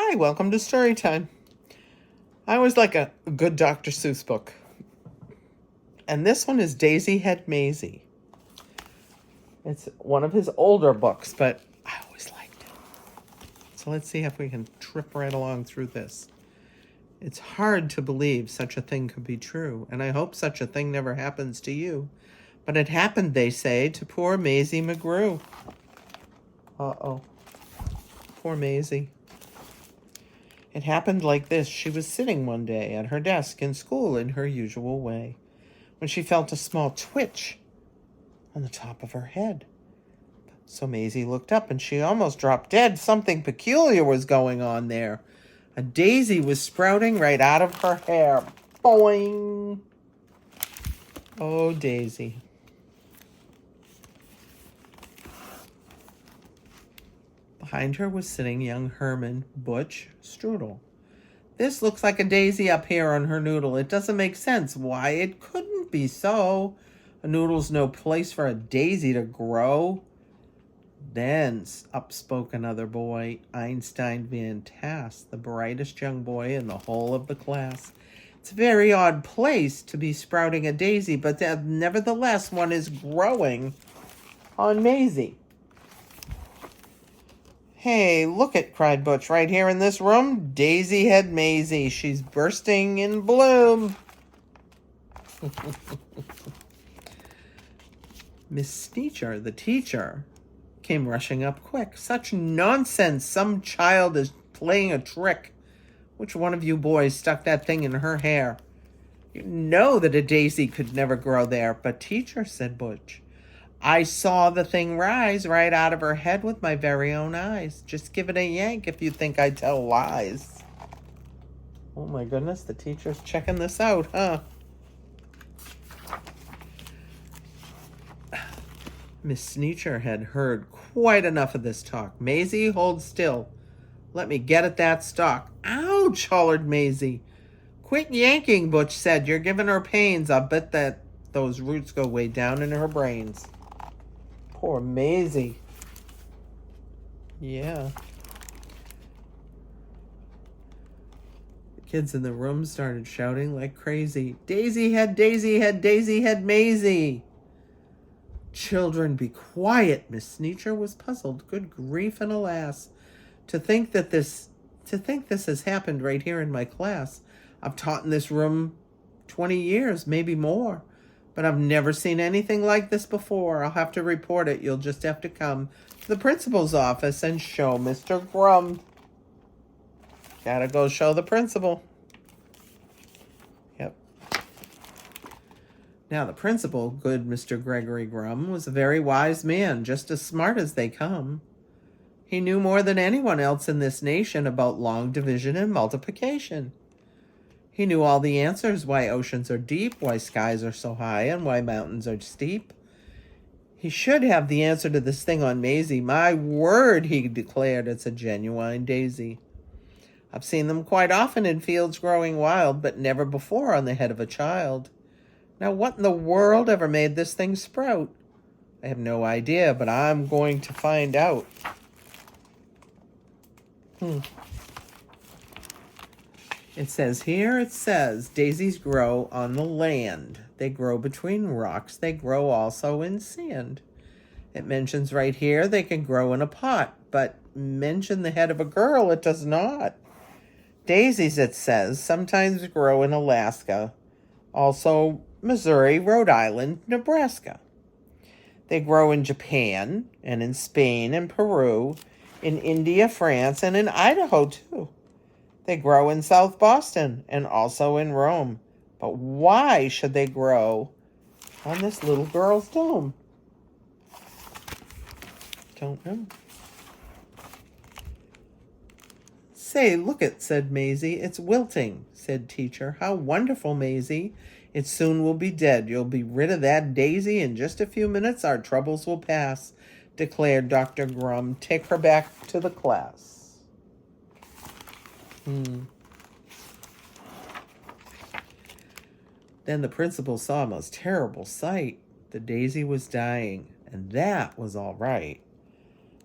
Hi, welcome to Storytime. I always like a good Dr. Seuss book. And this one is Daisy Had Mayzie. It's one of his older books, but I always liked it. So let's see if we can trip right along through this. It's hard to believe such a thing could be true, and I hope such a thing never happens to you. But it happened, they say, to poor Mayzie McGrew. Uh-oh. Poor Mayzie. It happened like this. She was sitting one day at her desk in school in her usual way, when she felt a small twitch on the top of her head. So Mayzie looked up and she almost dropped dead. Something peculiar was going on there. A daisy was sprouting right out of her hair. Boing! Oh, Daisy. Behind her was sitting young Herman Butch Strudel. This looks like a daisy up here on her noodle. It doesn't make sense. Why, it couldn't be so. A noodle's no place for a daisy to grow. Then up spoke another boy, Einstein Van Tass, the brightest young boy in the whole of the class. It's a very odd place to be sprouting a daisy, but nevertheless one is growing on Mayzie. Hey, look it, cried Butch, right here in this room. Daisy Had Mayzie. She's bursting in bloom. Miss Sneecher, the teacher, came rushing up quick. Such nonsense. Some child is playing a trick. Which one of you boys stuck that thing in her hair? You know that a daisy could never grow there. But teacher, said Butch, I saw the thing rise right out of her head with my very own eyes. Just give it a yank if you think I tell lies. Oh my goodness, the teacher's checking this out, huh? Miss Sneecher had heard quite enough of this talk. Mayzie, hold still. Let me get at that stalk. Ouch, hollered Mayzie. Quit yanking, Butch said. You're giving her pains. I'll bet that those roots go way down in her brains. Poor Mayzie. Yeah. The kids in the room started shouting like crazy. Daisy had Mayzie. Children, be quiet. Miss Sneecher was puzzled. Good grief and alas. To think this has happened right here in my class. I've taught in this room 20 years, maybe more. But I've never seen anything like this before. I'll have to report it. You'll just have to come to the principal's office and show Mr. Grum. Gotta go show the principal. Yep. Now the principal, good Mr. Gregory Grum, was a very wise man, just as smart as they come. He knew more than anyone else in this nation about long division and multiplication. He knew all the answers, why oceans are deep, why skies are so high, and why mountains are steep. He should have the answer to this thing on Mayzie. My word, he declared, it's a genuine daisy. I've seen them quite often in fields growing wild, but never before on the head of a child. Now, what in the world ever made this thing sprout? I have no idea, but I'm going to find out. It says, daisies grow on the land. They grow between rocks. They grow also in sand. It mentions right here they can grow in a pot, but mention the head of a girl, it does not. Daisies, it says, sometimes grow in Alaska, also Missouri, Rhode Island, Nebraska. They grow in Japan and in Spain and Peru, in India, France, and in Idaho, too. They grow in South Boston and also in Rome. But why should they grow on this little girl's dome? Don't know. Say, look it, said Mayzie. It's wilting, said teacher. How wonderful, Mayzie. It soon will be dead. You'll be rid of that daisy in just a few minutes. Our troubles will pass, declared Dr. Grum. Take her back to the class. Then the principal saw a most terrible sight. The daisy was dying, and that was all right.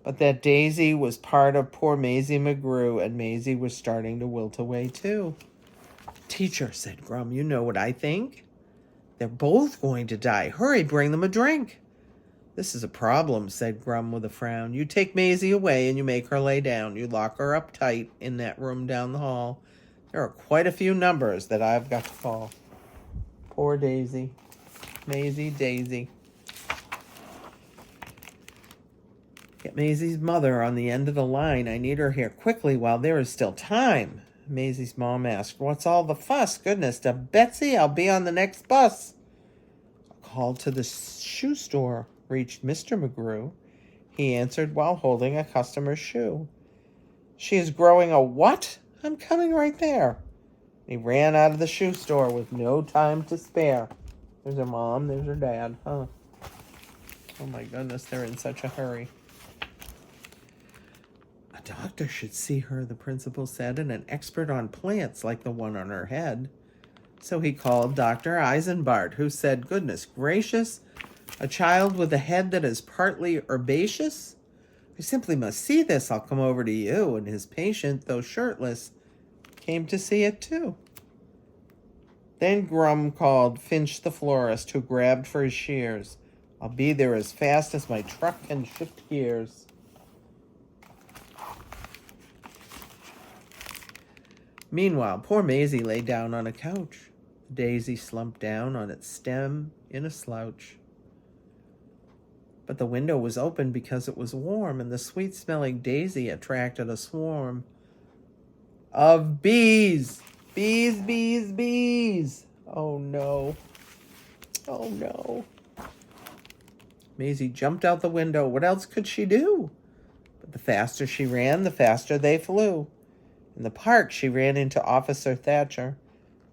But that daisy was part of poor Mayzie McGrew, and Mayzie was starting to wilt away too. Teacher, said Grum, you know what I think? They're both going to die. Hurry, bring them a drink. This is a problem, said Grum with a frown. You take Mayzie away and you make her lay down. You lock her up tight in that room down the hall. There are quite a few numbers that I've got to call. Poor Daisy. Mayzie, Daisy. Get Maisie's mother on the end of the line. I need her here quickly while there is still time. Maisie's mom asked, what's all the fuss? Goodness to Betsy, I'll be on the next bus. A call to the shoe store reached Mr. McGrew. He answered while holding a customer's shoe. She is growing a what? I'm coming right there. He ran out of the shoe store with no time to spare. There's her mom, there's her dad, huh? Oh my goodness, they're in such a hurry. A doctor should see her, the principal said, and an expert on plants like the one on her head. So he called Dr. Eisenbart, who said, goodness gracious, a child with a head that is partly herbaceous? I simply must see this. I'll come over to you. And his patient, though shirtless, came to see it too. Then Grum called Finch the florist, who grabbed for his shears. I'll be there as fast as my truck can shift gears. Meanwhile, poor Mayzie lay down on a couch. The daisy slumped down on its stem in a slouch. But the window was open because it was warm, and the sweet-smelling daisy attracted a swarm of bees. Bees, bees, bees. Oh, no. Oh, no. Mayzie jumped out the window. What else could she do? But the faster she ran, the faster they flew. In the park, she ran into Officer Thatcher.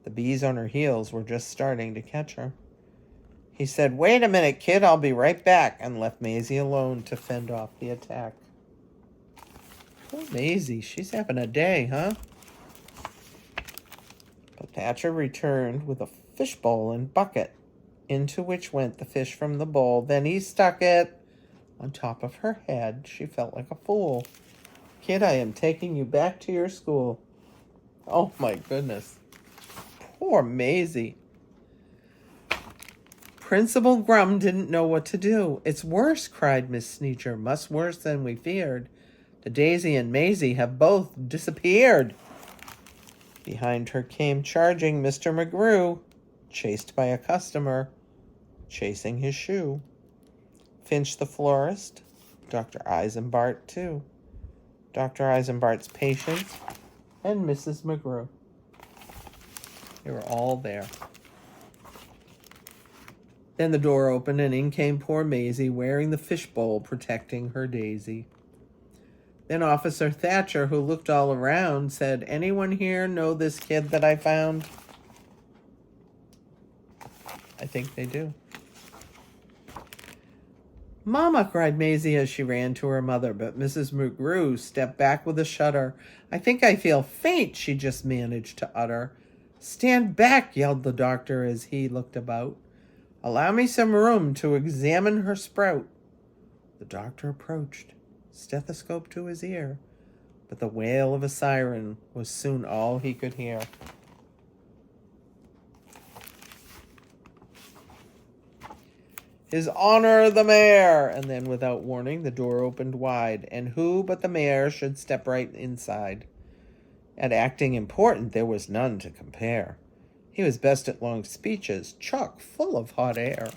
The bees on her heels were just starting to catch her. He said, wait a minute, kid, I'll be right back, and left Mayzie alone to fend off the attack. Poor Mayzie, she's having a day, huh? But Thatcher returned with a fishbowl and bucket, into which went the fish from the bowl. Then he stuck it on top of her head. She felt like a fool. Kid, I am taking you back to your school. Oh, my goodness. Poor Mayzie. Principal Grum didn't know what to do. It's worse, cried Miss Sneecher, much worse than we feared. The Daisy and Mayzie have both disappeared. Behind her came charging Mr. McGrew, chased by a customer, chasing his shoe. Finch the florist, Dr. Eisenbart too. Dr. Eisenbart's patient, and Mrs. McGrew. They were all there. Then the door opened, and in came poor Mayzie, wearing the fishbowl, protecting her daisy. Then Officer Thatcher, who looked all around, said, anyone here know this kid that I found? I think they do. Mama, cried Mayzie as she ran to her mother, but Mrs. McGrew stepped back with a shudder. I think I feel faint, she just managed to utter. Stand back, yelled the doctor as he looked about. Allow me some room to examine her sprout. The doctor approached, stethoscope to his ear, but the wail of a siren was soon all he could hear. His Honor the Mayor! And then, without warning, the door opened wide, and who but the mayor should step right inside? At acting important, there was none to compare. He was best at long speeches, chock full of hot air.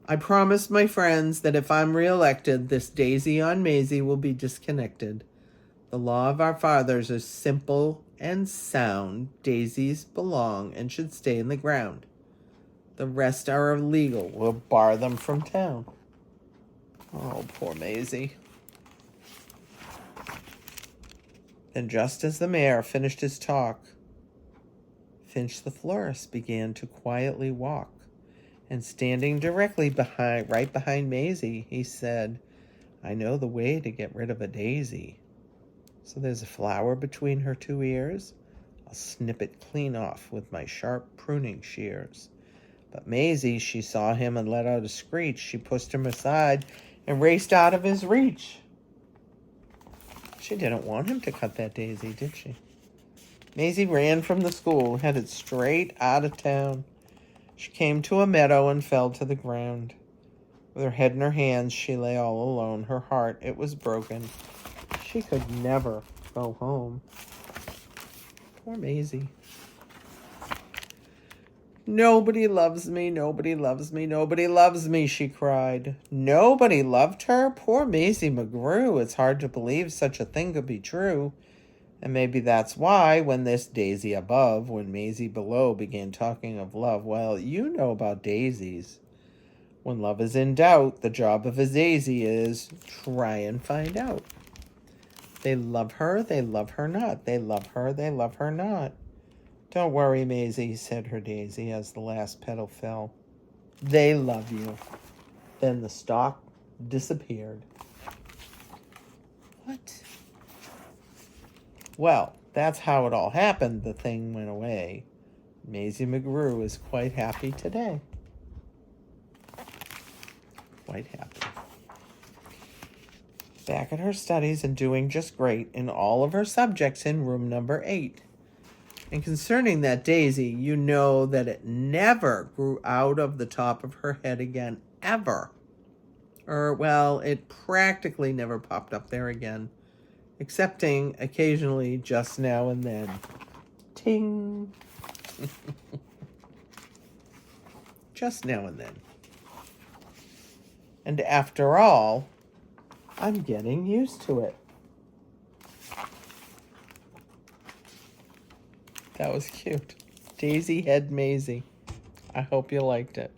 I promised my friends that if I'm reelected, this daisy on Mayzie will be disconnected. The law of our fathers is simple and sound. Daisies belong and should stay in the ground. The rest are illegal. We'll bar them from town. Oh, poor Mayzie. Then just as the mayor finished his talk, Finch the florist began to quietly walk, and standing directly right behind Mayzie, he said, I know the way to get rid of a daisy. So there's a flower between her two ears. I'll snip it clean off with my sharp pruning shears. But Mayzie, she saw him and let out a screech. She pushed him aside and raced out of his reach. She didn't want him to cut that daisy, did she? Mayzie ran from the school, headed straight out of town. She came to a meadow and fell to the ground. With her head in her hands, she lay all alone. Her heart, it was broken. She could never go home. Poor Mayzie. Nobody loves me, nobody loves me, nobody loves me, she cried. Nobody loved her? Poor Mayzie McGrew. It's hard to believe such a thing could be true. And maybe that's why, when this daisy above, when Mayzie below began talking of love, well, you know about daisies. When love is in doubt, the job of a daisy is try and find out. They love her not. They love her not. Don't worry, Mayzie, said her daisy as the last petal fell. They love you. Then the stalk disappeared. What? Well, that's how it all happened. The thing went away. Mayzie McGrew is quite happy today. Quite happy. Back at her studies and doing just great in all of her subjects in room number 8. And concerning that daisy, you know that it never grew out of the top of her head again, ever. Well, it practically never popped up there again, excepting occasionally just now and then. Ting! Just now and then. And after all, I'm getting used to it. That was cute. Daisy Head Mayzie. I hope you liked it.